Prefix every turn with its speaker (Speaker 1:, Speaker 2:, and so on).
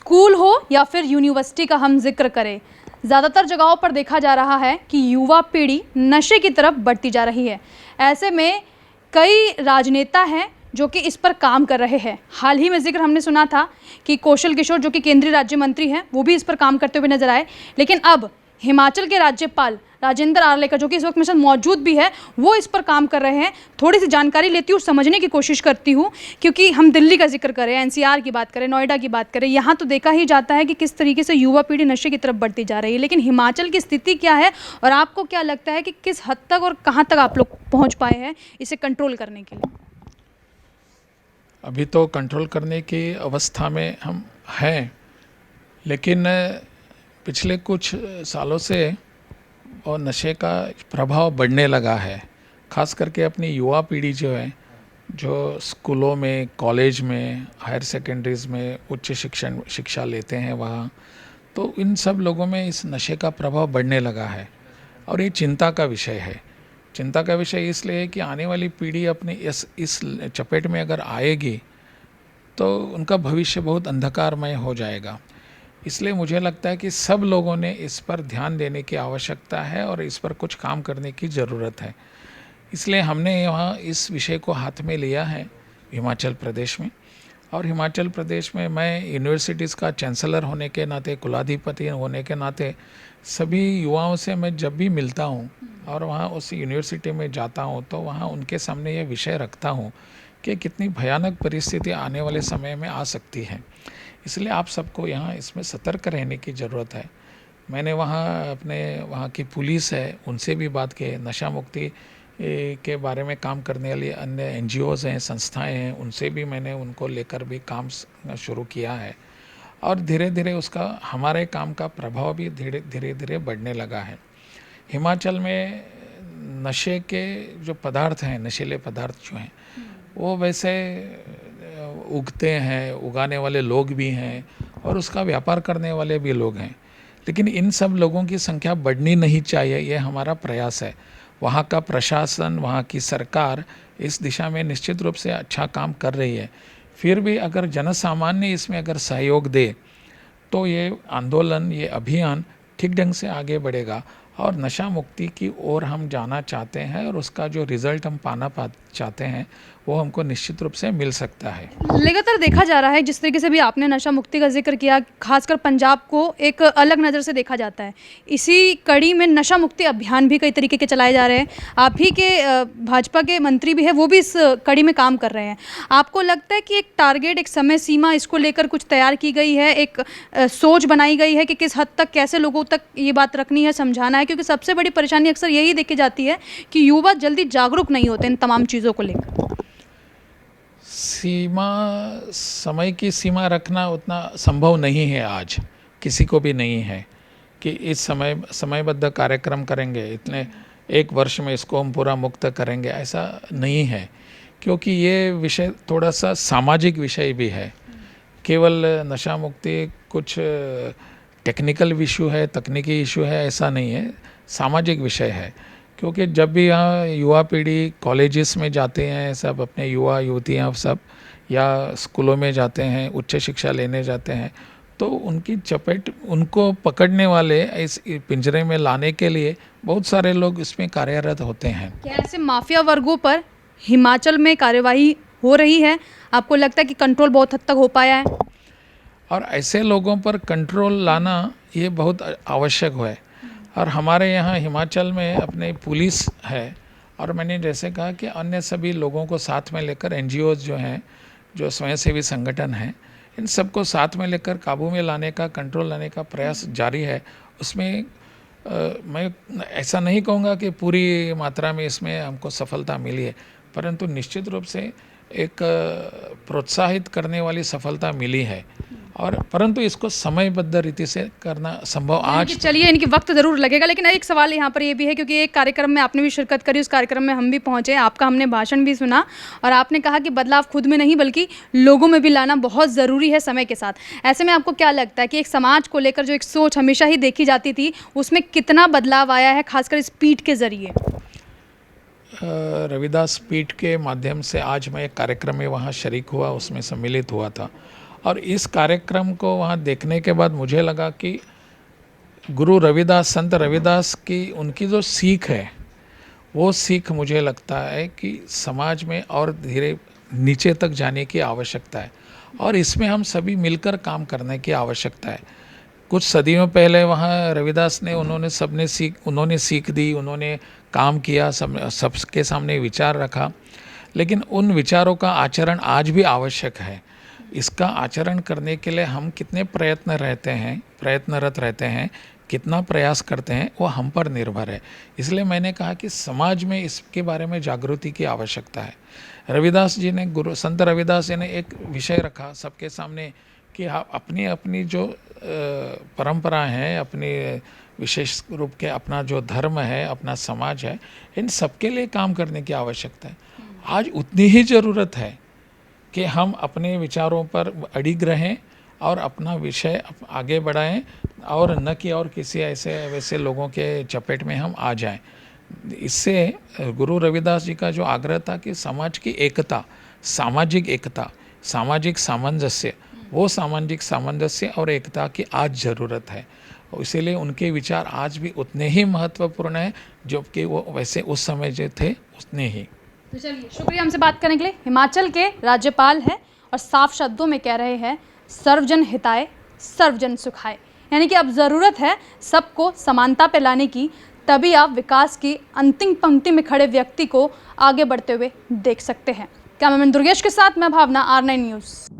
Speaker 1: School हो या फिर यूनिवर्सिटी का हम जिक्र करें, ज़्यादातर जगहों पर देखा जा रहा है कि युवा पीढ़ी नशे की तरफ बढ़ती जा रही है। ऐसे में कई राजनेता हैं जो कि इस पर काम कर रहे हैं। हाल ही में जिक्र हमने सुना था कि कौशल किशोर जो कि केंद्रीय राज्य मंत्री हैं, वो भी इस पर काम करते हुए नजर आए। लेकिन अब हिमाचल के राज्यपाल राजेंद्र आर्लेकर जो कि इस वक्त मेरे साथ मौजूद भी है, वो इस पर काम कर रहे हैं। थोड़ी सी जानकारी लेती हूँ, समझने की कोशिश करती हूँ, क्योंकि हम दिल्ली का जिक्र करें, एनसीआर की बात करें, नोएडा की बात करें, यहाँ तो देखा ही जाता है कि किस तरीके से युवा पीढ़ी नशे की तरफ बढ़ती जा रही है। लेकिन हिमाचल की स्थिति क्या है और आपको क्या लगता है कि किस हद तक और कहाँ तक आप लोग पहुँच पाए हैं इसे कंट्रोल करने के लिए?
Speaker 2: अभी तो कंट्रोल करने की अवस्था में हम हैं, लेकिन पिछले कुछ सालों से और नशे का प्रभाव बढ़ने लगा है। खास करके अपनी युवा पीढ़ी जो है, जो स्कूलों में, कॉलेज में, हायर सेकेंडरीज में उच्च शिक्षा लेते हैं वहाँ, तो इन सब लोगों में इस नशे का प्रभाव बढ़ने लगा है और ये चिंता का विषय है। चिंता का विषय इसलिए है कि आने वाली पीढ़ी अपनी इस चपेट में अगर आएगी तो उनका भविष्य बहुत अंधकारमय हो जाएगा। इसलिए मुझे लगता है कि सब लोगों ने इस पर ध्यान देने की आवश्यकता है और इस पर कुछ काम करने की ज़रूरत है। इसलिए हमने यहाँ इस विषय को हाथ में लिया है हिमाचल प्रदेश में। और हिमाचल प्रदेश में मैं यूनिवर्सिटीज़ का चांसलर होने के नाते, कुलाधिपति होने के नाते, सभी युवाओं से मैं जब भी मिलता हूँ और वहाँ उस यूनिवर्सिटी में जाता हूँ तो वहाँ उनके सामने ये विषय रखता हूँ कि कितनी भयानक परिस्थिति आने वाले समय में आ सकती है। इसलिए आप सबको यहाँ इसमें सतर्क रहने की ज़रूरत है। मैंने वहाँ की पुलिस है, उनसे भी बात की, नशा मुक्ति के बारे में काम करने वाली अन्य एनजीओज़ हैं, संस्थाएं हैं, उनसे भी मैंने उनको लेकर भी काम शुरू किया है। और धीरे धीरे उसका हमारे काम का प्रभाव भी धीरे धीरे बढ़ने लगा है। हिमाचल में नशे के जो पदार्थ हैं, नशीले पदार्थ जो हैं, वो वैसे उगते हैं, उगाने वाले लोग भी हैं और उसका व्यापार करने वाले भी लोग हैं। लेकिन इन सब लोगों की संख्या बढ़नी नहीं चाहिए, ये हमारा प्रयास है। वहाँ का प्रशासन, वहाँ की सरकार इस दिशा में निश्चित रूप से अच्छा काम कर रही है। फिर भी अगर जनसामान्य इसमें अगर सहयोग दे तो ये आंदोलन, ये अभियान ठीक ढंग से आगे बढ़ेगा और नशा मुक्ति की ओर हम जाना चाहते हैं और उसका जो रिज़ल्ट हम पाना चाहते हैं वो हमको निश्चित रूप से मिल सकता है।
Speaker 1: लगातार देखा जा रहा है, जिस तरीके से भी आपने नशा मुक्ति का जिक्र किया, खासकर पंजाब को एक अलग नज़र से देखा जाता है। इसी कड़ी में नशा मुक्ति अभियान भी कई तरीके के चलाए जा रहे हैं। आप ही के भाजपा के मंत्री भी हैं, वो भी इस कड़ी में काम कर रहे हैं। आपको लगता है कि एक टारगेट, एक समय सीमा इसको लेकर कुछ तैयार की गई है, एक सोच बनाई गई है कि किस हद तक, कैसे लोगों तक ये बात रखनी है, समझाना है? क्योंकि सबसे बड़ी परेशानी अक्सर यही देखी जाती है कि युवा जल्दी जागरूक नहीं होते इन तमाम चीज़ों को लेकर।
Speaker 2: समय की सीमा रखना उतना संभव नहीं है, आज किसी को भी नहीं है कि इस समयबद्ध कार्यक्रम करेंगे, इतने एक वर्ष में इसको हम पूरा मुक्त करेंगे, ऐसा नहीं है। क्योंकि ये विषय थोड़ा सा सामाजिक विषय भी है। केवल नशा मुक्ति कुछ टेक्निकल इशू है, तकनीकी इशू है, ऐसा नहीं है, सामाजिक विषय है। क्योंकि जब भी यहाँ युवा पीढ़ी कॉलेजेस में जाते हैं, सब अपने युवा युवतियाँ सब, या स्कूलों में जाते हैं, उच्च शिक्षा लेने जाते हैं, तो उनकी चपेट, उनको पकड़ने वाले, इस पिंजरे में लाने के लिए बहुत सारे लोग इसमें कार्यरत होते हैं।
Speaker 1: क्या ऐसे माफिया वर्गों पर हिमाचल में कार्यवाही हो रही है? आपको लगता है कि कंट्रोल बहुत हद तक हो पाया है?
Speaker 2: और ऐसे लोगों पर कंट्रोल लाना ये बहुत आवश्यक है। और हमारे यहाँ हिमाचल में अपने पुलिस है और मैंने जैसे कहा कि अन्य सभी लोगों को साथ में लेकर, एनजीओज़ जो हैं, जो स्वयंसेवी संगठन हैं, इन सबको साथ में लेकर काबू में लाने का, कंट्रोल लाने का प्रयास जारी है। उसमें मैं ऐसा नहीं कहूँगा कि पूरी मात्रा में इसमें हमको सफलता मिली है, परंतु निश्चित रूप से एक प्रोत्साहित करने वाली सफलता मिली है। और परंतु इसको समयबद्ध रीति से करना संभव आज।
Speaker 1: चलिए, इनकी वक्त ज़रूर लगेगा। लेकिन एक सवाल यहाँ पर ये भी है, क्योंकि एक कार्यक्रम में आपने भी शिरकत करी, उस कार्यक्रम में हम भी पहुँचे, आपका हमने भाषण भी सुना और आपने कहा कि बदलाव खुद में नहीं बल्कि लोगों में भी लाना बहुत ज़रूरी है समय के साथ। ऐसे में आपको क्या लगता है कि एक समाज को लेकर जो एक सोच हमेशा ही देखी जाती थी, उसमें कितना बदलाव आया है, खासकर इस पीठ के ज़रिए?
Speaker 2: रविदास पीठ के माध्यम से आज मैं एक कार्यक्रम में वहाँ शरीक हुआ, उसमें सम्मिलित हुआ था और इस कार्यक्रम को वहाँ देखने के बाद मुझे लगा कि गुरु रविदास, संत रविदास की उनकी जो सीख है, वो सीख मुझे लगता है कि समाज में और धीरे नीचे तक जाने की आवश्यकता है और इसमें हम सभी मिलकर काम करने की आवश्यकता है। कुछ सदियों पहले वहाँ रविदास ने उन्होंने सीख दी, उन्होंने काम किया, सबके सामने विचार रखा, लेकिन उन विचारों का आचरण आज भी आवश्यक है। इसका आचरण करने के लिए हम कितने प्रयत्नरत रहते हैं, कितना प्रयास करते हैं, वो हम पर निर्भर है। इसलिए मैंने कहा कि समाज में इसके बारे में जागृति की आवश्यकता है। रविदास जी ने, संत रविदास जी ने एक विषय रखा सबके सामने कि अपनी अपनी जो परंपरा है, अपनी विशेष रूप के अपना जो धर्म है, अपना समाज है, इन सबके लिए काम करने की आवश्यकता है। आज उतनी ही ज़रूरत है कि हम अपने विचारों पर अडिग रहें और अपना विषय आगे बढ़ाएं और न कि और किसी ऐसे वैसे लोगों के चपेट में हम आ जाएं। इससे गुरु रविदास जी का जो आग्रह था कि समाज की एकता, सामाजिक एकता, सामाजिक सामंजस्य, वो सामाजिक सामंजस्य और एकता की आज ज़रूरत है। इसीलिए उनके विचार आज भी उतने ही महत्वपूर्ण हैं जो कि वो वैसे उस समय जो थे उतने ही।
Speaker 1: तो चलिए, शुक्रिया हमसे बात करने के लिए। हिमाचल के राज्यपाल हैं और साफ शब्दों में कह रहे हैं सर्वजन हिताय सर्वजन सुखाय, यानी कि अब ज़रूरत है सबको समानता पे लाने की, तभी आप विकास की अंतिम पंक्ति में खड़े व्यक्ति को आगे बढ़ते हुए देख सकते हैं। कैमरामैन दुर्गेश के साथ मैं भावना, R9 न्यूज़।